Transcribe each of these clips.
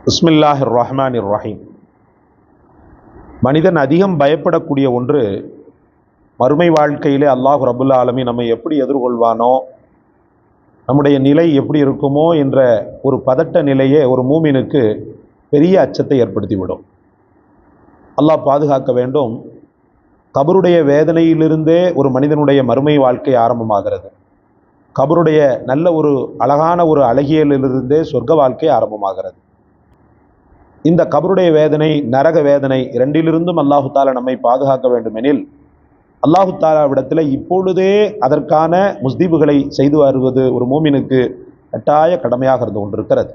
பிஸ்மில்லாஹிர் ரஹ்மானிர் ரஹீம். மனிதன் அதிகம் பயப்படக்கூடிய ஒன்று, மறுமை வாழ்க்கையிலே அல்லாஹ் ரப்புல் ஆலமீன் நம்மை எப்படி எதிர்கொள்வானோ, நம்முடைய நிலை எப்படி இருக்குமோ என்ற ஒரு பதட்ட நிலையே ஒரு மூமினுக்கு பெரிய அச்சத்தை ஏற்படுத்திவிடும். அல்லாஹ் பாதுகாக்க வேண்டும். கபருடைய வேதனையிலிருந்தே ஒரு மனிதனுடைய மறுமை வாழ்க்கை ஆரம்பமாகிறது. கபருடைய நல்ல ஒரு அழகான ஒரு அழகியலிலிருந்தே சொர்க்க வாழ்க்கை ஆரம்பமாகிறது. இந்த கபருடைய வேதனை, நரக வேதனை இரண்டிலிருந்தும் அல்லாஹு தாலா நம்மை பாதுகாக்க வேண்டுமெனில் அல்லாஹு தாலாவிடத்தில் இப்பொழுதே அதற்கான முஸ்தீபுகளை செய்து வருவது ஒரு மூமினுக்கு கட்டாய கடமையாக இருந்து கொண்டிருக்கிறது.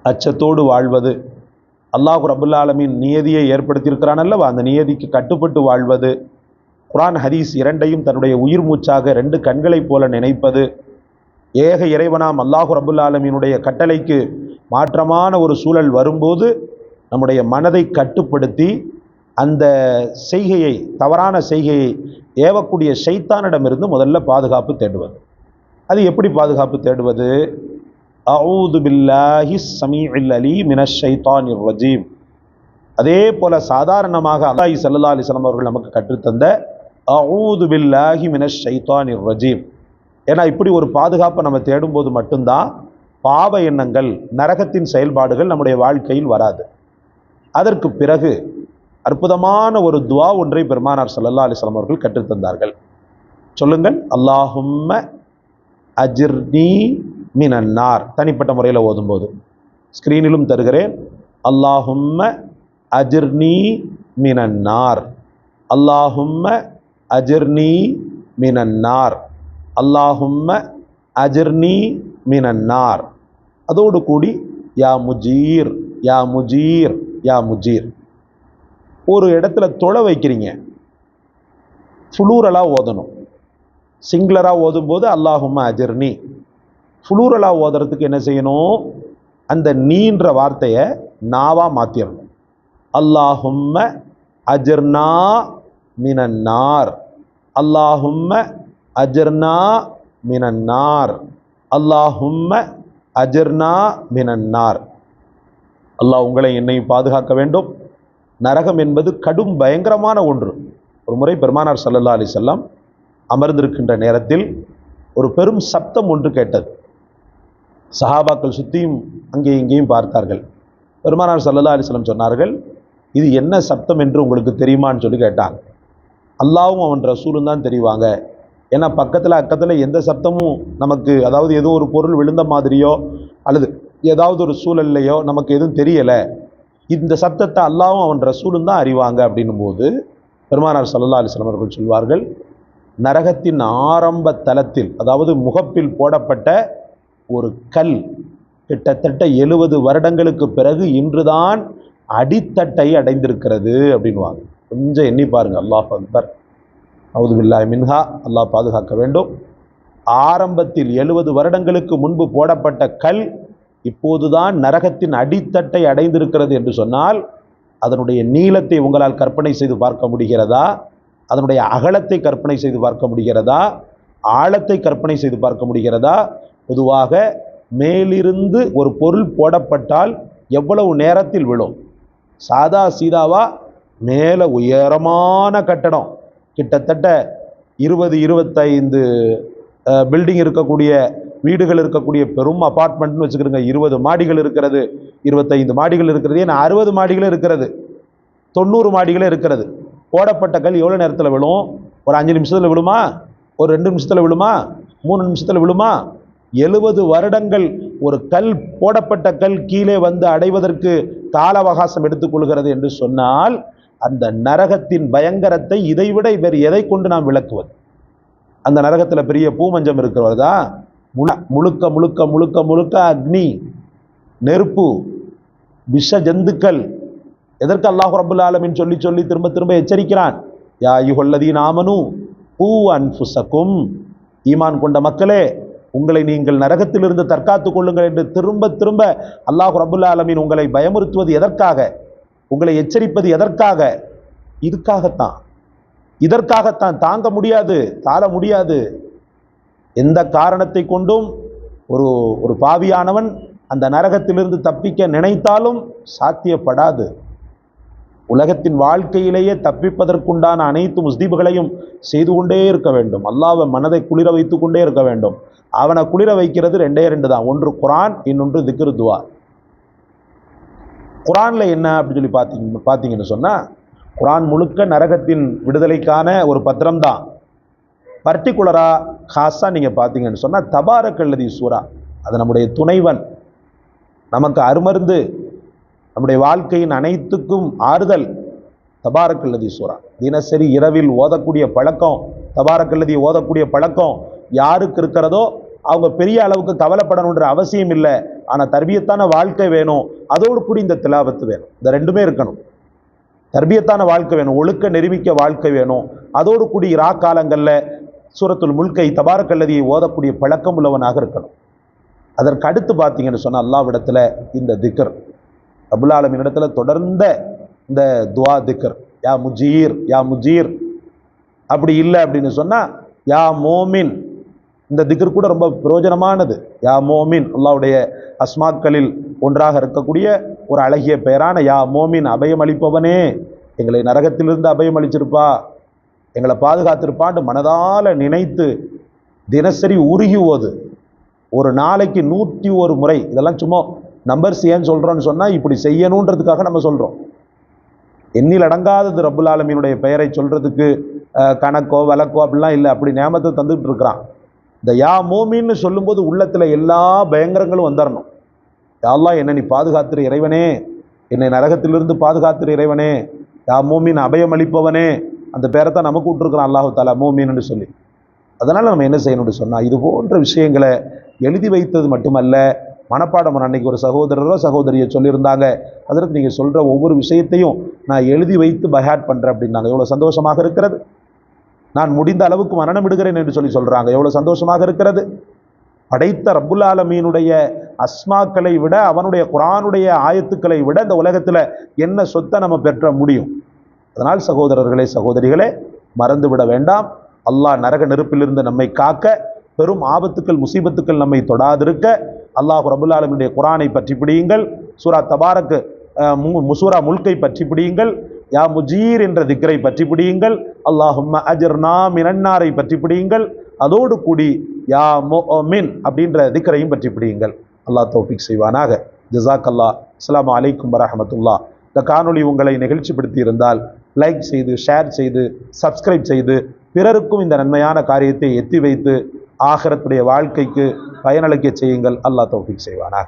அச்சத்தோடு வாழ்வது, அல்லாஹ் ரப்புல் ஆலமீன் நியதியை ஏற்படுத்தியிருக்கிறான் அல்லவா, அந்த நியதிக்கு கட்டுப்பட்டு வாழ்வது, குர்ஆன் ஹதீஸ் இரண்டையும் தன்னுடைய உயிர் மூச்சாக ரெண்டு கண்களைப் போல நினைப்பது, ஏக இறைவனாம் அல்லாஹ் ரப்புல் ஆலமீனுடைய கட்டளைக்கு மாற்றமான ஒரு சூழல் வரும்போது நம்முடைய மனதை கட்டுப்படுத்தி அந்த செய்கையை, தவறான செய்கையை ஏவக்கூடிய ஷைத்தானிடமிருந்து முதல்ல பாதுகாப்பு தேடுவது. அது எப்படி பாதுகாப்பு தேடுவது? அஊது பில்லாஹி ஸமீஇல் அலீம் மினஷ் ஷைத்தானிர் ரஜீம். அதே போல சாதாரணமாக அல்லாஹ் ஸல்லல்லாஹு அலைஹி வஸல்லம் அவர்கள் நமக்கு கற்றுத்தந்த அஊது பில்லாஹி மினஷ் ஷைத்தானிர் ரஜீம். ஏன்னா இப்படி ஒரு பாதுகாப்பை நம்ம தேடும்போது மட்டும்தான் பாவ எண்ணங்கள், நரகத்தின் செயல்பாடுகள் நம்முடைய வாழ்க்கையில் வராது. அதற்கு பிறகு அற்புதமான ஒரு துவா ஒன்றை பெருமானார் ஸல்லல்லாஹு அலைஹி வஸல்லம் அவர்கள் கற்றுத்தந்தார்கள். சொல்லுங்கள், அல்லாஹும்ம அஜிர்னி மினன்னார். தனிப்பட்ட முறையில் ஓதும்போது ஸ்கிரீனிலும் தருகிறேன். அல்லாஹும்ம அஜிர்னி மினன்னார், அல்லாஹும்ம அஜிர்னி மினன்னார், அல்லாஹும்ம அஜிர்னி மினன்னார். அதோடு கூடி யா முஜீர், யா முஜீர், யா முஜீர். ஒரு இடத்துல தொலை வைக்கிறீங்க, ஃபுளூரலாக ஓதணும். சிங்குலராக ஓதும்போது அல்லாஹும்ம அஜிர்னி. ஃபுளூரலாக ஓதுறதுக்கு என்ன செய்யணும்? அந்த நீன்ற வார்த்தையை நாவா மாற்றிடணும். அல்லாஹும்ம அஜிர்னா மினன்னார், அல்லாஹும்ம அஜிர்னா மினன்னார், அல்லாஹும்ம அஜிர்னா மினன்னார். அல்லாஹ் உங்களை என்னையும் பாதுகாக்க வேண்டும். நரகம் என்பது கடும் பயங்கரமான ஒன்று. ஒரு முறை பெருமானார் ஸல்லல்லாஹு அலைஹி வஸல்லம் அமர்ந்திருக்கின்ற நேரத்தில் ஒரு பெரும் சப்தம் ஒன்று கேட்டது. சஹாபாக்கள் சுற்றியும் அங்கே இங்கேயும் பார்த்தார்கள். பெருமானார் ஸல்லல்லாஹு அலைஹி வஸல்லம் சொன்னார்கள், இது என்ன சப்தம் என்று உங்களுக்கு தெரியுமான்னு சொல்லி கேட்டாங்க. அல்லாஹ்வும் அவன் ரசூலும் தான் தெரிவாங்க. ஏன்னா பக்கத்தில் அக்கத்தில் எந்த சப்தமும் நமக்கு, அதாவது ஏதோ ஒரு பொருள் விழுந்த மாதிரியோ அல்லது ஏதாவது ஒரு சூழல்லையோ நமக்கு எதுவும் தெரியலை. இந்த சப்தத்தை அல்லாஹ்வும் அவன் ரசூலும் தான் அறிவாங்க. அப்படின்னும் போது பெருமானார் ஸல்லல்லாஹு அலைஹி வஸல்லம் அவர்கள் சொல்வார்கள், நரகத்தின் ஆரம்ப தளத்தில், அதாவது முகப்பில் போடப்பட்ட ஒரு கல் கிட்டத்தட்ட 70 வருடங்களுக்கு பிறகு இன்றுதான் அடித்தட்டை அடைந்திருக்கிறது அப்படின்வாங்க. கொஞ்சம் எண்ணி பாருங்க. அல்லாஹ் அக்பர், அவுது பில்லாஹி மின்ஹா. அல்லாஹ் பாதுகாக்க வேண்டும். ஆரம்பத்தில் 70 வருடங்களுக்கு முன்பு போடப்பட்ட கல் இப்போதுதான் நரகத்தின் அடித்தட்டை அடைந்திருக்கிறது என்று சொன்னால், அதனுடைய நீளத்தை உங்களால் கற்பனை செய்து பார்க்க முடிகிறதா? அதனுடைய அகலத்தை கற்பனை செய்து பார்க்க முடிகிறதா? ஆழத்தை கற்பனை செய்து பார்க்க முடிகிறதா? பொதுவாக மேலிருந்து ஒரு பொருள் போடப்பட்டால் எவ்வளவு நேரத்தில் விழும்? சாதா சீதாவா மேலே உயரமான கட்டடம், கிட்டத்தட்ட 20-25 பில்டிங் இருக்கக்கூடிய வீடுகள் இருக்கக்கூடிய பெரும் அபார்ட்மெண்ட்னு வச்சுக்கிறோங்க. 20 மாடிகள் இருக்கிறது, 25 மாடிகள் இருக்கிறது, ஏன்னா 60 மாடிகளே இருக்கிறது, 90 மாடிகளே இருக்கிறது. போடப்பட்ட கல் எவ்வளோ நேரத்தில் விழும்? ஒரு 5 நிமிஷத்தில் விழுமா? ஒரு 2 நிமிஷத்தில் விழுமா? 3 நிமிஷத்தில் விழுமா? 70 வருடங்கள் ஒரு கல், போடப்பட்ட கல் கீழே வந்து அடைவதற்கு கால அவகாசம் எடுத்துக்கொள்கிறது என்று சொன்னால், அந்த நரகத்தின் பயங்கரத்தை இதைவிட வேறு எதை கொண்டு நாம் விளக்குவது? அந்த நரகத்தில் பெரிய பூமஞ்சம் இருக்கிறதா? முழுக்க முழுக்க முழுக்க முழுக்க அக்னி, நெருப்பு, விஷ ஜந்துக்கள். எதற்கு அல்லாஹ் ரப்புல் ஆலமீன் சொல்லி சொல்லி திரும்ப திரும்ப எச்சரிக்கிறான்? யா அய்யுஹல்லதீன ஆமனூ கூ அன்ஃபுஸக்கும். ஈமான் கொண்ட மக்களே, உங்களை நீங்கள் நரகத்திலிருந்து தற்காத்துக் கொள்ளுங்கள் என்று திரும்ப திரும்ப அல்லாஹ் ரப்புல் ஆலமீன் உங்களை பயமுறுத்துவது எதற்காக? உங்களை எச்சரிப்பது எதற்காக? இதற்காகத்தான். தாங்க முடியாது, தாழ முடியாது. எந்த காரணத்தை கொண்டும் ஒரு பாவியானவன் அந்த நரகத்திலிருந்து தப்பிக்க நினைத்தாலும் சாத்தியப்படாது. உலகத்தின் வாழ்க்கையிலேயே தப்பிப்பதற்குண்டான அனைத்து முஸ்தீபுகளையும் செய்து கொண்டே இருக்க வேண்டும். அல்லாஹ்வை மனதை குளிர வைத்து கொண்டே இருக்க வேண்டும். அவனை குளிர வைக்கிறது ரெண்டே ரெண்டு தான், ஒன்று குர்ஆன், இன்னொன்று திக்ரு துஆ. குர்ஆன்ல என்ன அப்படின்னு சொல்லி பார்த்தீங்கன்னு சொன்னா, குர்ஆன் முழுக்க நரகத்தின் விடுதலைக்கான ஒரு பத்திரம் தான். பர்டிகுலரா ஹாஸா நீங்க பார்த்தீங்கன்னு சொன்னா தபாரக்கல்லதி சூரா, அது நம்முடைய துணைவன், நமக்கு அருமருந்து, நம்முடைய வாழ்க்கையின் அனைத்துக்கும் ஆறுதல். தபாரக்கல்லதி சூரா தினசரி இரவில் ஓதக்கூடிய பழக்கம், தபாரக்கல்லதி ஓதக்கூடிய பழக்கம் யாருக்கு இருக்கிறதோ அவங்க பெரிய அளவுக்கு கவலைப்படணுன்ற அவசியம் இல்லை. ஆனால் தர்பியத்தான வாழ்க்கை வேணும், அதோடு கூடி இந்த திலாவத்து வேணும். இந்த ரெண்டுமே இருக்கணும். தர்பியத்தான வாழ்க்கை வேணும், ஒழுக்க நெருமிக்க வாழ்க்கை வேணும், அதோடு கூடி இரா காலங்களில் சூரத்துல் முல்கை தபாரக்கல்லதியை ஓதக்கூடிய பழக்கம் உள்ளவனாக இருக்கணும். அதற்கு அடுத்து பார்த்தீங்கன்னு சொன்னால் அல்லாஹ்விடத்தில் இந்த திக்ர், ரப்புல் ஆலமீன் இடத்துல தொடர்ந்த இந்த துஆ திக்ர், யா முஜீர் யா முஜீர். அப்படி இல்லை அப்படின்னு சொன்னால் யா மோமின், இந்த திக்ர் கூட ரொம்ப பிரயோஜனமானது. யா மோமின் அல்லாஹ்வுடைய அஸ்மாக்களில் ஒன்றாக இருக்கக்கூடிய ஒரு அழகிய பெயரான யா மோமின், அபயம் அளிப்பவனே, எங்களை நரகத்திலிருந்து அபயம் அளிச்சிருப்பா, எங்களை பாதுகாத்திருப்பான்னு மனதால நினைத்து தினசரி உருகி ஓது. ஒரு நாளைக்கு 101 முறை. இதெல்லாம் சும்மா நம்பர்ஸ் ஏன் சொல்றோம்னு சொன்னா இப்படி செய்யணுன்றதுக்காக நம்ம சொல்றோம். எண்ணில் அடங்காதது ரப்புல் ஆலமீனுடைய பெயரை சொல்றதுக்கு கணக்கோ வழக்கோ அப்படிலாம் இல்லை. அப்படி நியமத்தை தந்துட்டு இருக்கிறான். இந்த யா மோமின்னு சொல்லும்போது உள்ளத்துல எல்லா பயங்கரங்களும் வந்துடணும். யா அல்லாஹ் என்னை நீ பாதுகாத்திரு இறைவனே, என்னை நரகத்திலிருந்து பாதுகாத்திரு இறைவனே, யா மோமின் அபயம் அளிப்பவனே. அந்த பேரை தான் நமக்கு விட்டுருக்கிறான் அல்லாஹு தாலா, மோமின்னு சொல்லி. அதனால நம்ம என்ன செய்யணும்னு சொன்னா, இது போன்ற விஷயங்களை எழுதி வைத்தது மட்டுமல்ல, மனப்பாடம். அன்னைக்கு ஒரு சகோதரரோ சகோதரியை சொல்லியிருந்தாங்க, அதற்கு நீங்கள் சொல்கிற ஒவ்வொரு விஷயத்தையும் நான் எழுதி வைத்து பயாட் பண்ணுறேன் அப்படின்னாங்க. எவ்வளோ சந்தோஷமாக இருக்கிறது. நான் முடிந்த அளவுக்கு மரணம் விடுகிறேன் என்று சொல்கிறாங்க. எவ்வளோ சந்தோஷமாக இருக்கிறது. படைத்த ரப்புல் ஆலமீனுடைய அஸ்மாக்களை விட, அவனுடைய குர்ஆனுடைய ஆயத்துக்களை விட இந்த உலகத்தில் என்ன சொத்தை நம்ம பெற்ற முடியும். அதனால் சகோதரர்களே சகோதரிகளே, மறந்து விட வேண்டாம். அல்லாஹ் நரக நெருப்பிலிருந்து நம்மை காக்க, பெரும் ஆபத்துக்கள் முசீபத்துக்கள் நம்மை தொடாதிருக்க அல்லாஹ் ரப்புல் ஆலமீனுடைய குர்ஆனை பற்றி பிடியுங்கள். சூரா தபாரக் சூரா முல்கை பற்றி பிடியுங்கள். யா முஜீர் என்ற திக்ரை பற்றி பிடியுங்கள். அல்லாஹும்ம அஜ்ர்னா மினன்னாரை பற்றி பிடியுங்கள். அதோடு கூடி யா முஃமின் அப்படின்ற திக்ரையும் பற்றி பிடியுங்கள். அல்லாஹ் தௌஃபீக் செய்வானாக. ஜஸாக்கல்லாஹ். அஸ்ஸலாமு அலைக்கும் வரஹ்மத்துல்லாஹ். இந்த காணொளி உங்களை நிகழ்ச்சிப்படுத்தி இருந்தால் லைக் செய்து, ஷேர் செய்து, சப்ஸ்கிரைப் செய்து, பிறருக்கும் இந்த நன்மையான காரியத்தை எத்தி வைத்து ஆகிரத்துடைய வாழ்க்கைக்கு பயனளிக்க செய்யுங்கள். அல்லாஹ் தௌஃபீக் செய்வானாக.